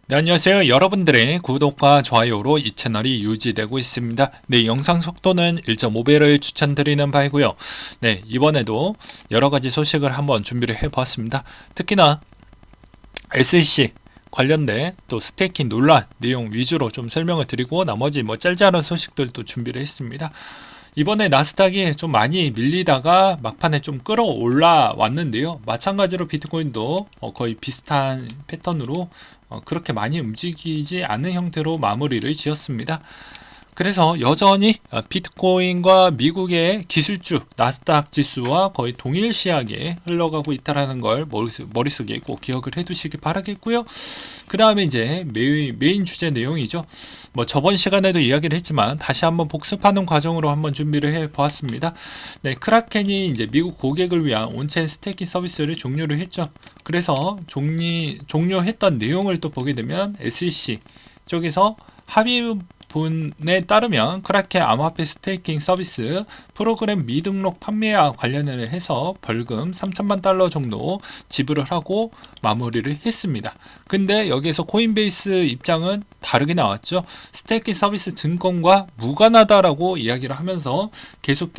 네, 안녕하세요. 여러분들의 구독과 좋아요로 이 채널이 유지되고 있습니다. 네, 영상 속도는 1.5배를 추천드리는 바이고요. 네, 이번에도 여러 가지 소식을 한번 준비를 해보았습니다. 특히나 SEC 관련된 또 스테이킹 논란 내용 위주로 좀 설명을 드리고 나머지 짤짤한 소식들도 준비를 했습니다. 이번에 나스닥이 좀 많이 밀리다가 막판에 좀 끌어올라 왔는데요. 마찬가지로 비트코인도 거의 비슷한 패턴으로 그렇게 많이 움직이지 않은 형태로 마무리를 지었습니다. 그래서 여전히 비트코인과 미국의 기술주 나스닥 지수와 거의 동일시하게 흘러가고 있다는 걸 머릿속에 꼭 기억을 해두시기 바라겠고요. 그 다음에 이제 메인 주제 내용이죠. 저번 시간에도 이야기를 했지만 다시 한번 복습하는 과정으로 한번 준비를 해 보았습니다. 네, 크라켄이 이제 미국 고객을 위한 온체인 스테이킹 서비스를 종료를 했죠. 그래서 종료했던 내용을 또 보게 되면 SEC 쪽에서 합의 분에 따르면 크라켄 암호화폐 스테이킹 서비스 프로그램 미등록 판매와 관련을 해서 벌금 3천만 달러 정도 지불을 하고 마무리를 했습니다. 근데 여기에서 코인베이스 입장은 다르게 나왔죠. 스테이킹 서비스 증권과 무관하다라고 이야기를 하면서 계속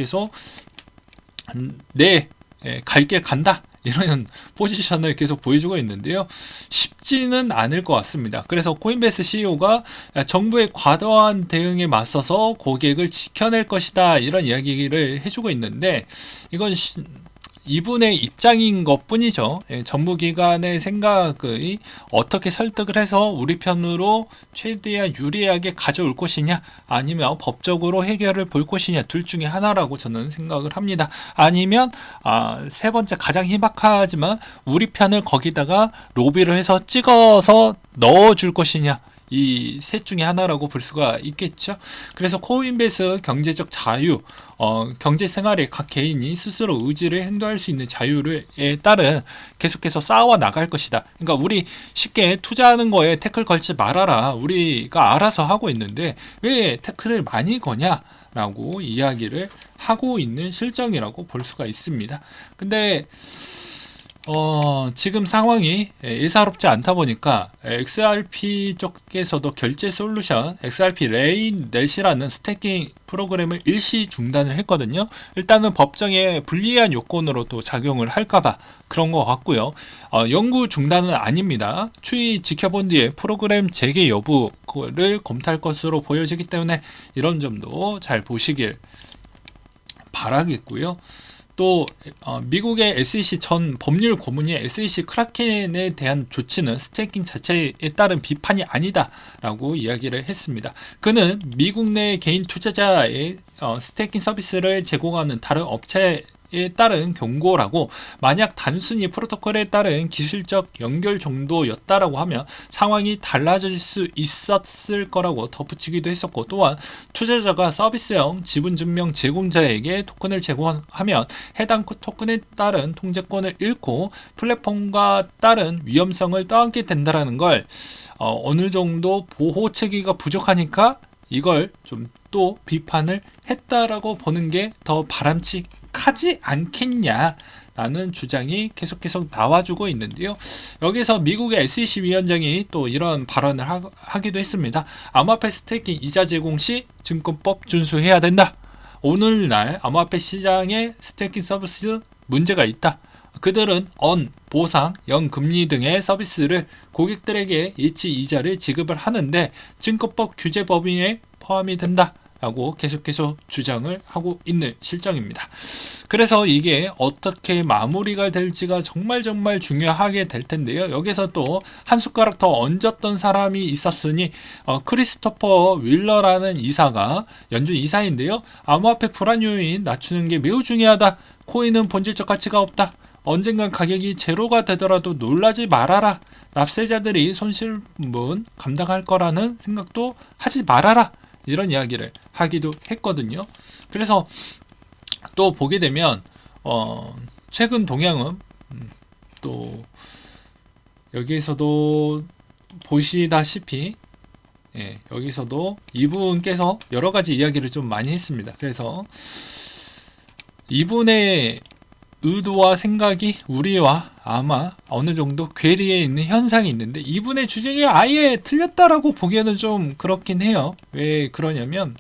갈 길 간다 이런 포지션을 계속 보여주고 있는데요. 쉽지는 않을 것 같습니다. 그래서 코인베이스 CEO가 정부의 과도한 대응에 맞서서 고객을 지켜낼 것이다 이런 이야기를 해주고 있는데 이건 이분의 입장인 것 뿐이죠. 정부기관의 생각을 어떻게 설득을 해서 우리 편으로 최대한 유리하게 가져올 것이냐 아니면 법적으로 해결을 볼 것이냐 둘 중에 하나라고 저는 생각을 합니다. 아니면 세 번째 가장 희박하지만 우리 편을 거기다가 로비를 해서 찍어서 넣어줄 것이냐 이 셋 중에 하나라고 볼 수가 있겠죠. 그래서 코인베이스 경제적 자유, 경제 생활에 각 개인이 스스로 의지를 행동할 수 있는 자유에 따른 계속해서 쌓아 나갈 것이다. 그러니까 우리 쉽게 투자하는 거에 태클 걸지 말아라. 우리가 알아서 하고 있는데 왜 태클을 많이 거냐? 라고 이야기를 하고 있는 실정이라고 볼 수가 있습니다. 근데 지금 상황이 예사롭지 않다 보니까 XRP 쪽에서도 결제 솔루션 XRP 레인넷이라는 스태킹 프로그램을 일시 중단을 했거든요. 일단은 법정에 불리한 요건으로 또 작용을 할까봐 그런 것 같고요. 영구 중단은 아닙니다. 추이 지켜본 뒤에 프로그램 재개 여부를 검토할 것으로 보여지기 때문에 이런 점도 잘 보시길 바라겠고요. 또 미국의 SEC 전 법률 고문이 SEC 크라켄에 대한 조치는 스테이킹 자체에 따른 비판이 아니다라고 이야기를 했습니다. 그는 미국 내 개인 투자자의 스테이킹 서비스를 제공하는 다른 업체에 따른 경고라고 만약 단순히 프로토콜에 따른 기술적 연결 정도였다라고 하면 상황이 달라질 수 있었을 거라고 덧붙이기도 했었고 또한 투자자가 서비스형 지분증명 제공자에게 토큰을 제공하면 해당 토큰에 따른 통제권을 잃고 플랫폼과 따른 위험성을 떠안게 된다라는 걸 어느 정도 보호 체계가 부족하니까 이걸 좀 또 비판을 했다라고 보는 게 더 바람직하지 않겠냐라는 주장이 계속 나와주고 있는데요. 여기서 미국의 SEC 위원장이 또 이런 발언을 하기도 했습니다. 암호화폐 스테이킹 이자 제공 시 증권법 준수해야 된다. 오늘날 암호화폐 시장의 스테이킹 서비스 문제가 있다. 그들은 보상, 연금리 등의 서비스를 고객들에게 예치 이자를 지급을 하는데 증권법 규제 범위에 포함이 된다. 라고 계속 주장을 하고 있는 실정입니다. 그래서 이게 어떻게 마무리가 될지가 정말 중요하게 될 텐데요. 여기서 또 한 숟가락 더 얹었던 사람이 있었으니 크리스토퍼 윌러라는 이사가 연준 이사인데요. 암호화폐 불안 요인 낮추는 게 매우 중요하다. 코인은 본질적 가치가 없다. 언젠간 가격이 제로가 되더라도 놀라지 말아라. 납세자들이 손실분 감당할 거라는 생각도 하지 말아라. 이런 이야기를 하기도 했거든요. 그래서 또 보게 되면 최근 동향은 또 여기에서도 보시다시피 여기서도 이분께서 여러 가지 이야기를 좀 많이 했습니다. 그래서 이분의 의도와 생각이 우리와 아마 어느 정도 괴리에 있는 현상이 있는데, 이분의 주장이 아예 틀렸다라고 보기에는 좀 그렇긴 해요. 왜 그러냐면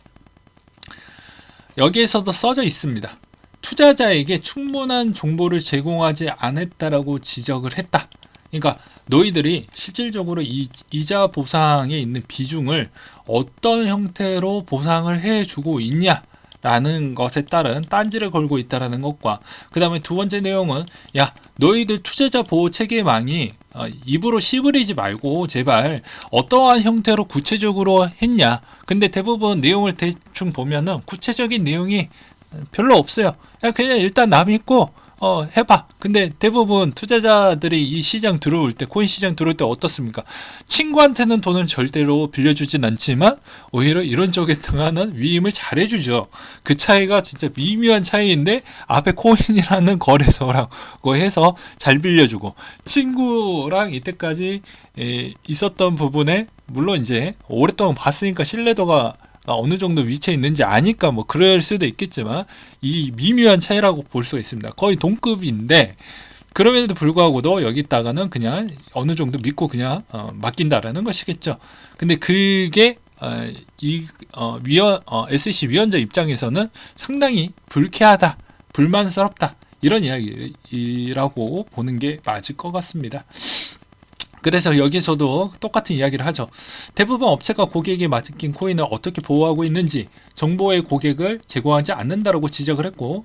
여기에서도 써져 있습니다. 투자자에게 충분한 정보를 제공하지 않았다라고 지적을 했다. 그러니까 너희들이 실질적으로 이 이자 보상에 있는 비중을 어떤 형태로 보상을 해주고 있냐 라는 것에 따른 딴지를 걸고 있다라는 것과, 그 다음에 두 번째 내용은, 야, 너희들 투자자 보호 체계망이 입으로 씨부리지 말고 제발 어떠한 형태로 구체적으로 했냐. 근데 대부분 내용을 대충 보면은 구체적인 내용이 별로 없어요. 그냥 일단 남 있고 해봐. 근데 대부분 투자자들이 이 시장 들어올 때, 코인 시장 들어올 때 어떻습니까? 친구한테는 돈을 절대로 빌려주진 않지만 오히려 이런 쪽에 등하는 위임을 잘해주죠. 그 차이가 진짜 미묘한 차이인데, 앞에 코인이라는 거래소라고 해서 잘 빌려주고, 친구랑 이때까지 있었던 부분에 물론 이제 오랫동안 봤으니까 신뢰도가 어느 정도 위치에 있는지 아니까 뭐 그럴 수도 있겠지만, 이 미묘한 차이라고 볼 수가 있습니다. 거의 동급인데, 그럼에도 불구하고도 여기다가는 그냥 어느 정도 믿고 그냥 맡긴다라는 것이겠죠. 근데 그게 SEC 위원장 입장에서는 상당히 불쾌하다, 불만스럽다, 이런 이야기라고 보는 게 맞을 것 같습니다. 그래서 여기서도 똑같은 이야기를 하죠. 대부분 업체가 고객에게 맡긴 코인을 어떻게 보호하고 있는지 정보의 고객을 제공하지 않는다라고 지적을 했고,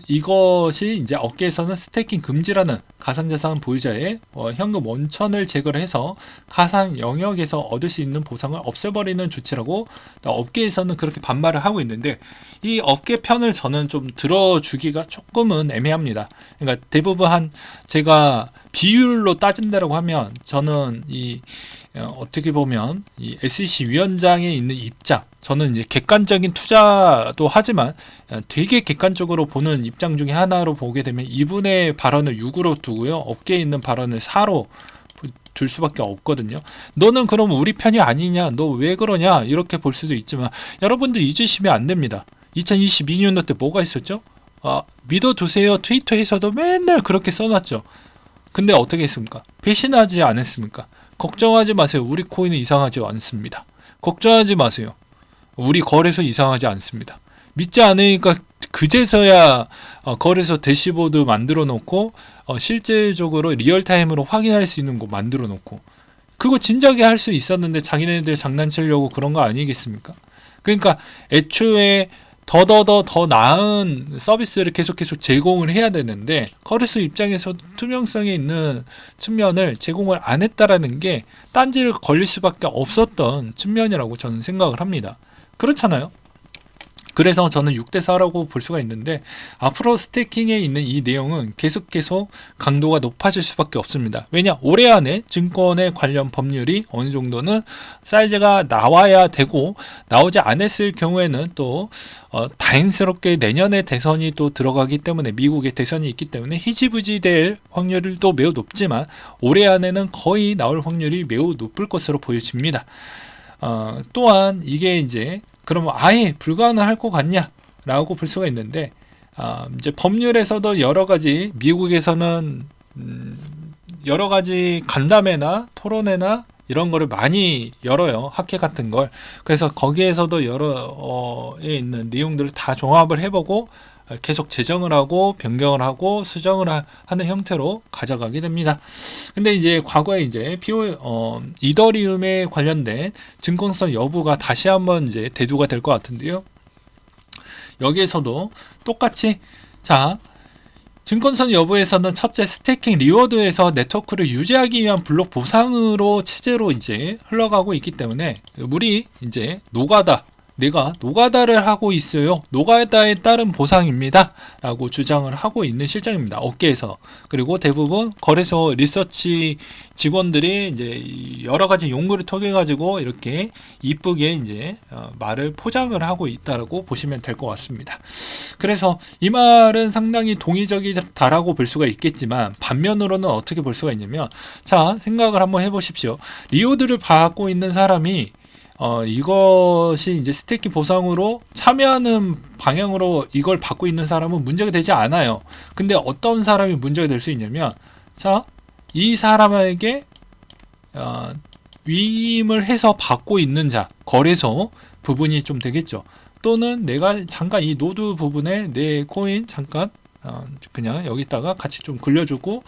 이것이 이제 업계에서는 스테이킹 금지라는 가상자산 보유자의 현금 원천을 제거를 해서 가상 영역에서 얻을 수 있는 보상을 없애버리는 조치라고 업계에서는 그렇게 반발을 하고 있는데, 이 업계 편을 저는 좀 들어주기가 조금은 애매합니다. 그러니까 대부분 제가 비율로 따진다라고 하면, 저는 어떻게 보면 이 SEC 위원장에 있는 입장, 저는 이제 객관적인 투자도 하지만 되게 객관적으로 보는 입장 중에 하나로 보게 되면, 이분의 발언을 6으로 두고요, 업계에 있는 발언을 4로 둘 수밖에 없거든요. 너는 그럼 우리 편이 아니냐, 너 왜 그러냐, 이렇게 볼 수도 있지만, 여러분들 잊으시면 안 됩니다. 2022년도 때 뭐가 있었죠? 믿어두세요 트위터에서도 맨날 그렇게 써놨죠. 근데 어떻게 했습니까? 배신하지 않았습니까? 걱정하지 마세요. 우리 코인은 이상하지 않습니다. 걱정하지 마세요. 우리 거래소 이상하지 않습니다. 믿지 않으니까 그제서야 거래소 대시보드 만들어 놓고 실제적으로 리얼타임으로 확인할 수 있는 거 만들어 놓고, 그거 진작에 할 수 있었는데 자기네들 장난치려고 그런 거 아니겠습니까? 그러니까 애초에 더 나은 서비스를 계속 제공을 해야 되는데, 거래소 입장에서 투명성에 있는 측면을 제공을 안 했다라는 게 딴지를 걸릴 수밖에 없었던 측면이라고 저는 생각을 합니다. 그렇잖아요. 그래서 저는 6대4라고 볼 수가 있는데, 앞으로 스테이킹에 있는 이 내용은 계속 강도가 높아질 수밖에 없습니다. 왜냐? 올해 안에 증권에 관련 법률이 어느 정도는 사이즈가 나와야 되고, 나오지 않았을 경우에는 또 다행스럽게 내년에 대선이 또 들어가기 때문에, 미국의 대선이 있기 때문에 희지부지 될 확률도 매우 높지만, 올해 안에는 거의 나올 확률이 매우 높을 것으로 보여집니다. 또한 이게 이제 그러면 아예 불가능할 것 같냐 라고 볼 수가 있는데, 이제 법률에서도 여러 가지, 미국에서는 여러 가지 간담회나 토론회나 이런 거를 많이 열어요. 학회 같은 걸. 그래서 거기에서도 여러에 있는 내용들을 다 종합을 해보고 계속 제정을 하고 변경을 하고 수정을 하는 형태로 가져가게 됩니다. 근데 이제 과거에 이제 이더리움에 관련된 증권성 여부가 다시 한번 이제 대두가 될 것 같은데요. 여기에서도 똑같이, 자, 증권성 여부에서는 첫째, 스테이킹 리워드에서 네트워크를 유지하기 위한 블록 보상으로 체제로 이제 흘러가고 있기 때문에, 우리 이제 내가 노가다를 하고 있어요. 노가다에 따른 보상입니다. 라고 주장을 하고 있는 실정입니다. 업계에서. 그리고 대부분 거래소 리서치 직원들이 이제 여러 가지 용어를 통해 가지고 이렇게 이쁘게 이제 말을 포장을 하고 있다라고 보시면 될 것 같습니다. 그래서 이 말은 상당히 동의적이다라고 볼 수가 있겠지만, 반면으로는 어떻게 볼 수가 있냐면, 자, 생각을 한번 해보십시오. 리워드를 받고 있는 사람이 이것이 이제 스테이킹 보상으로 참여하는 방향으로 이걸 받고 있는 사람은 문제가 되지 않아요. 근데 어떤 사람이 문제가 될 수 있냐면, 자, 이 사람에게 위임을 해서 받고 있는 자, 거래소 부분이 좀 되겠죠. 또는 내가 잠깐 이 노드 부분에 내 코인 잠깐 그냥 여기다가 같이 좀 굴려주고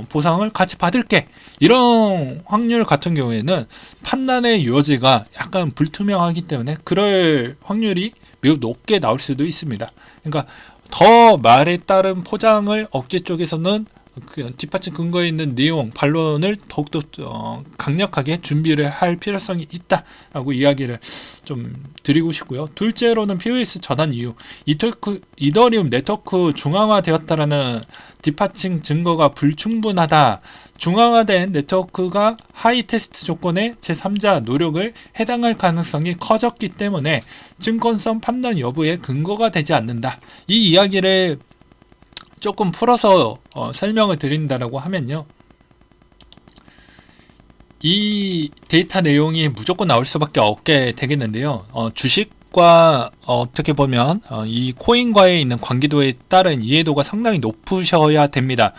보상을 같이 받을게, 이런 확률 같은 경우에는 판단의 여지가 약간 불투명하기 때문에 그럴 확률이 매우 높게 나올 수도 있습니다. 그러니까 더 말에 따른 포장을 업계 쪽에서는 그 뒷받침 근거에 있는 내용, 반론을 더욱더 강력하게 준비를 할 필요성이 있다라고 이야기를 좀 드리고 싶고요. 둘째로는 POS 전환 이유, 이더리움 네트워크 중앙화되었다라는 뒷받침 증거가 불충분하다. 중앙화된 네트워크가 하이 테스트 조건의 제3자 노력을 해당할 가능성이 커졌기 때문에 증권성 판단 여부에 근거가 되지 않는다. 이 이야기를 조금 풀어서 설명을 드린다라고 하면요, 이 데이터 내용이 무조건 나올 수밖에 없게 되겠는데요. 주식과 어떻게 보면 이 코인과의 있는 관계도에 따른 이해도가 상당히 높으셔야 됩니다.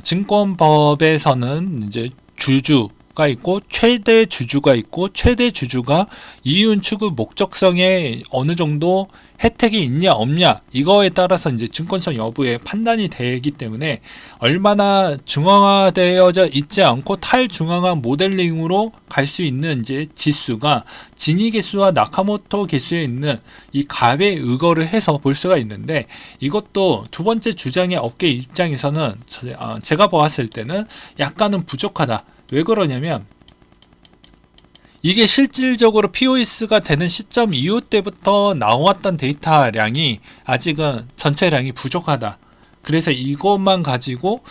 증권법에서는 이제 주주가 있고 최대 주주가 있고, 최대 주주가 이윤 추구 목적성에 어느 정도 혜택이 있냐 없냐, 이거에 따라서 이제 증권성 여부에 판단이 되기 때문에 얼마나 중앙화되어져 있지 않고 탈중앙화 모델링으로 갈 수 있는 이제 지수가 지니 개수와 나카모토 개수에 있는 이 값에 의거를 해서 볼 수가 있는데, 이것도 두 번째 주장의 업계 입장에서는 제가 보았을 때는 약간은 부족하다. 왜 그러냐면, 이게 실질적으로 POS가 되는 시점 이후 때부터 나왔던 데이터량이 아직은 전체량이 부족하다. 그래서 이것만 가지고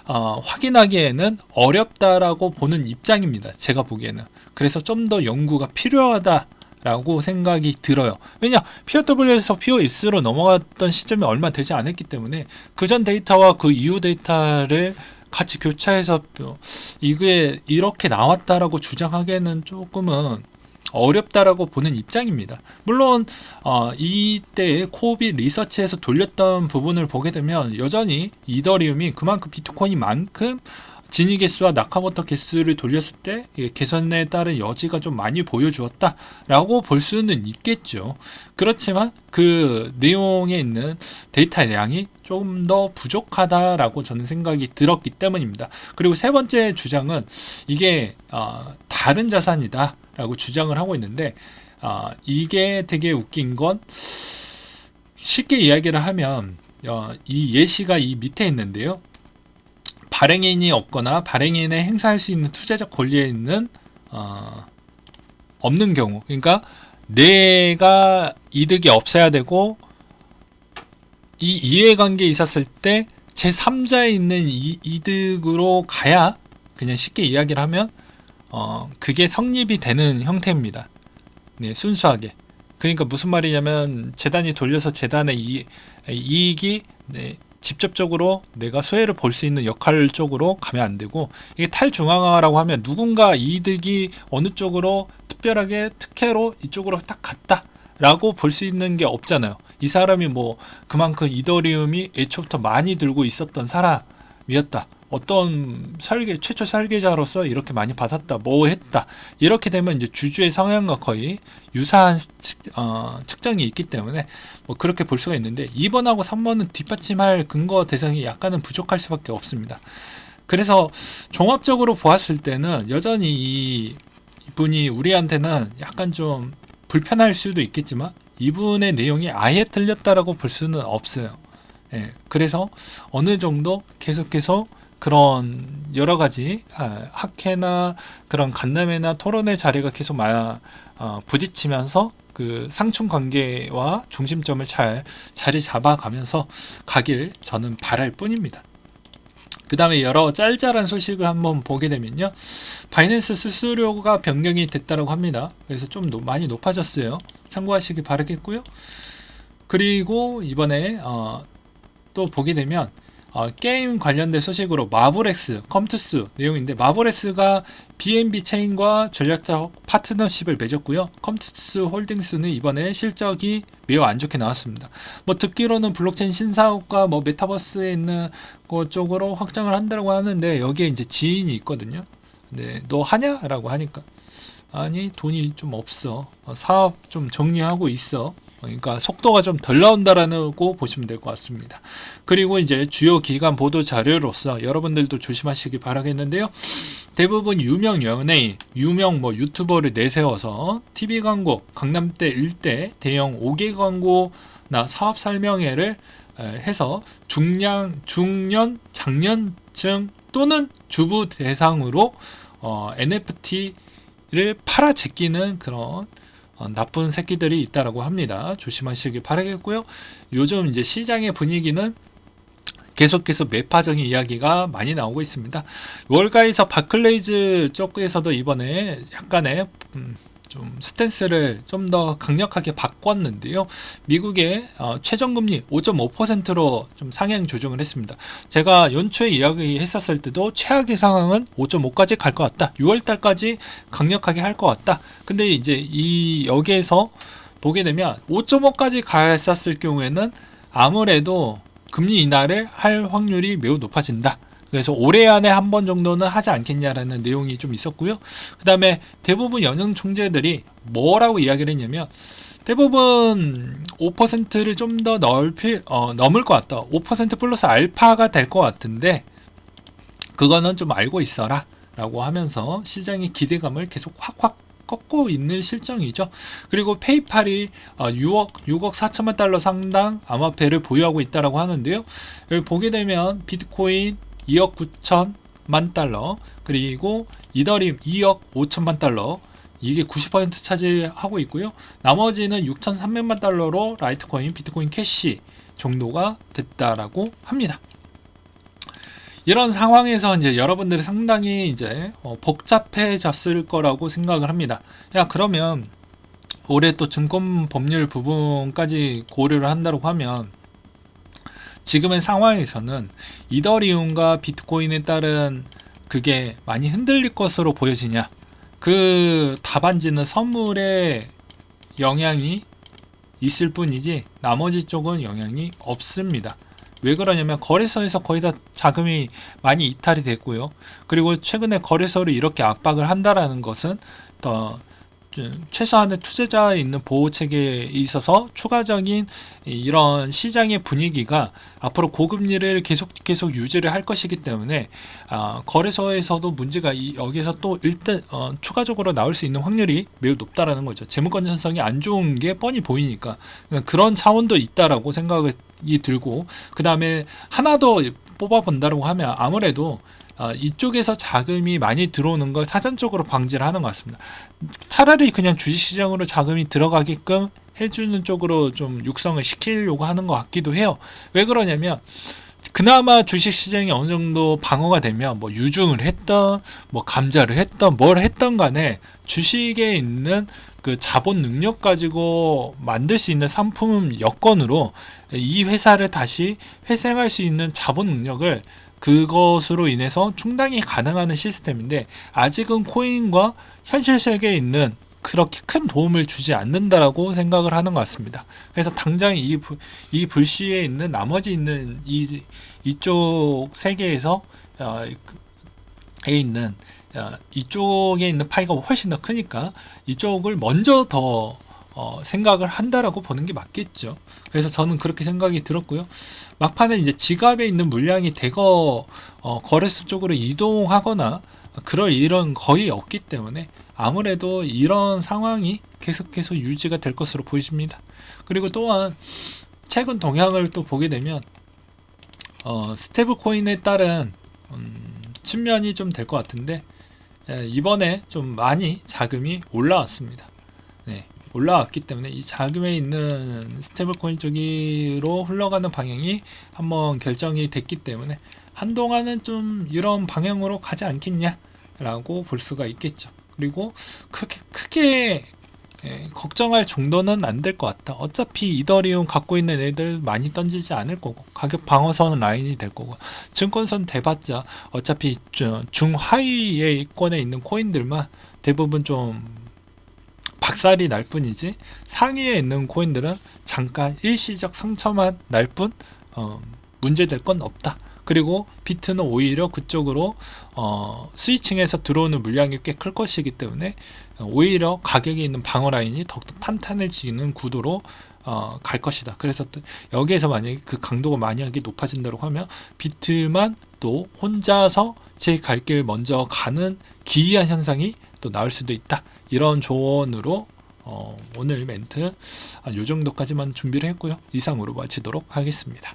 확인하기에는 어렵다라고 보는 입장입니다. 제가 보기에는. 그래서 좀 더 연구가 필요하다라고 생각이 들어요. 왜냐, POW에서 POS로 넘어갔던 시점이 얼마 되지 않았기 때문에 그전 데이터와 그 이후 데이터를 같이 교차해서 이게 이렇게 나왔다라고 주장하기에는 조금은 어렵다라고 보는 입장입니다. 물론 이때 코오빗 리서치에서 돌렸던 부분을 보게 되면 여전히 이더리움이 그만큼 비트코인만큼 진위 개수와 나카모토 개수를 돌렸을 때 개선에 따른 여지가 좀 많이 보여주었다라고 볼 수는 있겠죠. 그렇지만 그 내용에 있는 데이터량이 좀 더 부족하다라고 저는 생각이 들었기 때문입니다. 그리고 세 번째 주장은 이게 다른 자산이다 라고 주장을 하고 있는데, 이게 되게 웃긴 건, 쉽게 이야기를 하면 이 예시가 이 밑에 있는데요, 발행인이 없거나 발행인에 행사할 수 있는 투자적 권리에 있는 없는 경우, 그러니까 내가 이득이 없어야 되고 이 이해관계 있었을 때 제3자에 있는 이득으로 가야, 그냥 쉽게 이야기를 하면 그게 성립이 되는 형태입니다. 네, 순수하게. 그러니까 무슨 말이냐면, 재단이 돌려서 재단의 이익이 직접적으로 내가 수혜를 볼 수 있는 역할 쪽으로 가면 안 되고, 이게 탈중앙화라고 하면 누군가 이득이 어느 쪽으로 특별하게 특혜로 이쪽으로 딱 갔다 라고 볼 수 있는 게 없잖아요. 이 사람이 뭐 그만큼 이더리움이 애초부터 많이 들고 있었던 사람이었다, 어떤 최초 설계자로서 이렇게 많이 받았다, 뭐 했다, 이렇게 되면 이제 주주의 성향과 거의 유사한 측정이 있기 때문에 뭐 그렇게 볼 수가 있는데, 2번하고 3번은 뒷받침할 근거 대상이 약간은 부족할 수밖에 없습니다. 그래서 종합적으로 보았을 때는 여전히 이분이 우리한테는 약간 좀 불편할 수도 있겠지만 이분의 내용이 아예 틀렸다라고 볼 수는 없어요. 예, 그래서 어느 정도 계속해서 그런 여러 가지 학회나 그런 간담회나 토론회 자리가 계속 부딪히면서 그 상충 관계와 중심점을 잘 자리 잡아가면서 가길 저는 바랄 뿐입니다. 그 다음에 여러 짤짤한 소식을 한번 보게 되면요, 바이낸스 수수료가 변경이 됐다고 합니다. 그래서 좀 많이 높아졌어요. 참고하시기 바라겠고요. 그리고 이번에 또 보게 되면 게임 관련된 소식으로 마블엑스, 컴투스 내용인데, 마블엑스가 BNB 체인과 전략적 파트너십을 맺었고요. 컴투스 홀딩스는 이번에 실적이 매우 안 좋게 나왔습니다. 뭐 듣기로는 블록체인 신사업과 뭐 메타버스에 있는 그 쪽으로 확장을 한다고 하는데, 여기에 이제 지인이 있거든요. 네, 너 하냐라고 하니까, 아니 돈이 좀 없어. 사업 좀 정리하고 있어. 그러니까 속도가 좀 덜 나온다라고 보시면 될 것 같습니다. 그리고 이제 주요 기관 보도 자료로서 여러분들도 조심하시기 바라겠는데요. 대부분 유명 연예인, 유명 뭐 유튜버를 내세워서 TV 광고, 강남대 일대 대형 5개 광고나 사업 설명회를 해서 중년, 장년층 또는 주부 대상으로 NFT를 팔아 제끼는 그런 나쁜 새끼들이 있다라고 합니다. 조심하시길 바라겠고요. 요즘 이제 시장의 분위기는 계속해서 매파적인 이야기가 많이 나오고 있습니다. 월가에서 바클레이즈 쪽에서도 이번에 약간의 좀 스탠스를 좀 더 강력하게 바꿨는데요. 미국의 최저금리 5.5%로 좀 상향 조정을 했습니다. 제가 연초에 이야기했었을 때도 최악의 상황은 5.5까지 갈 것 같다. 6월달까지 강력하게 할 것 같다. 근데 이제 여기에서 보게 되면 5.5까지 갔었을 경우에는 아무래도 금리 인하를 할 확률이 매우 높아진다. 그래서 올해 안에 한 번 정도는 하지 않겠냐라는 내용이 좀 있었고요. 그 다음에 대부분 연준 총재들이 뭐라고 이야기를 했냐면, 대부분 5%를 좀 더 넘을 것 같다. 5% 플러스 알파가 될 것 같은데, 그거는 좀 알고 있어라 라고 하면서 시장의 기대감을 계속 확 꺾고 있는 실정이죠. 그리고 페이팔이 6억 4천만 달러 상당 암호화폐를 보유하고 있다라고 하는데요. 여기 보게 되면 비트코인 2억 9천만 달러, 그리고 이더리움 2억 5천만 달러, 이게 90% 차지하고 있고요. 나머지는 6,300만 달러로 라이트코인, 비트코인 캐시 정도가 됐다라고 합니다. 이런 상황에서 이제 여러분들이 상당히 이제 복잡해졌을 거라고 생각을 합니다. 야, 그러면 올해 또 증권 법률 부분까지 고려를 한다고 하면, 지금의 상황에서는 이더리움과 비트코인에 따른 그게 많이 흔들릴 것으로 보여지냐? 그 답안지는 선물에 영향이 있을 뿐이지 나머지 쪽은 영향이 없습니다. 왜 그러냐면 거래소에서 거의 다 자금이 많이 이탈이 됐고요. 그리고 최근에 거래소를 이렇게 압박을 한다라는 것은 더 최소한의 투자자에 있는 보호 체계에 있어서 추가적인 이런 시장의 분위기가 앞으로 고금리를 계속 유지를 할 것이기 때문에 거래소에서도 문제가 여기서 또 일단 추가적으로 나올 수 있는 확률이 매우 높다라는 거죠. 재무 건전성이 안 좋은 게 뻔히 보이니까 그런 차원도 있다라고 생각이 들고, 그 다음에 하나 더 뽑아 본다고 하면 아무래도 이쪽에서 자금이 많이 들어오는 걸 사전적으로 방지를 하는 것 같습니다. 차라리 그냥 주식시장으로 자금이 들어가게끔 해주는 쪽으로 좀 육성을 시키려고 하는 것 같기도 해요. 왜 그러냐면 그나마 주식시장이 어느 정도 방어가 되면 뭐 유증을 했던 뭐 감자를 했던 뭘 했던 간에 주식에 있는 그 자본 능력 가지고 만들 수 있는 상품 여건으로 이 회사를 다시 회생할 수 있는 자본 능력을 그것으로 인해서 충당이 가능한 시스템인데, 아직은 코인과 현실 세계에 있는 그렇게 큰 도움을 주지 않는다라고 생각을 하는 것 같습니다. 그래서 당장 이 불씨에 있는 나머지 있는 이쪽 세계에서 있는 이쪽에 있는 파이가 훨씬 더 크니까 이쪽을 먼저 더 생각을 한다라고 보는 게 맞겠죠. 그래서 저는 그렇게 생각이 들었고요. 막판에 이제 지갑에 있는 물량이 대거 거래소 쪽으로 이동하거나 그럴 일은 거의 없기 때문에 아무래도 이런 상황이 계속해서 유지가 될 것으로 보입니다. 그리고 또한 최근 동향을 또 보게 되면 스테이블 코인에 따른 측면이 좀 될 것 같은데, 이번에 좀 많이 자금이 올라왔습니다. 네, 올라왔기 때문에 이 자금에 있는 스테이블 코인 쪽으로 흘러가는 방향이 한번 결정이 됐기 때문에 한동안은 좀 이런 방향으로 가지 않겠냐라고 볼 수가 있겠죠. 그리고 크게 걱정할 정도는 안 될 것 같다. 어차피 이더리움 갖고 있는 애들 많이 던지지 않을 거고, 가격 방어선 라인이 될 거고, 증권선 대봤자 어차피 중하위권에 있는 코인들만 대부분 좀 박살이 날 뿐이지, 상위에 있는 코인들은 잠깐 일시적 상처만 날 뿐 문제될 건 없다. 그리고 비트는 오히려 그쪽으로 스위칭해서 들어오는 물량이 꽤 클 것이기 때문에 오히려 가격이 있는 방어 라인이 더욱더 탄탄해지는 구도로 갈 것이다. 그래서 또 여기에서 만약에 그 강도가 만약에 높아진다고 하면 비트만 또 혼자서 제 갈 길 먼저 가는 기이한 현상이 또 나올 수도 있다. 이런 조언으로 오늘 멘트 요 정도까지만 준비를 했고요. 이상으로 마치도록 하겠습니다.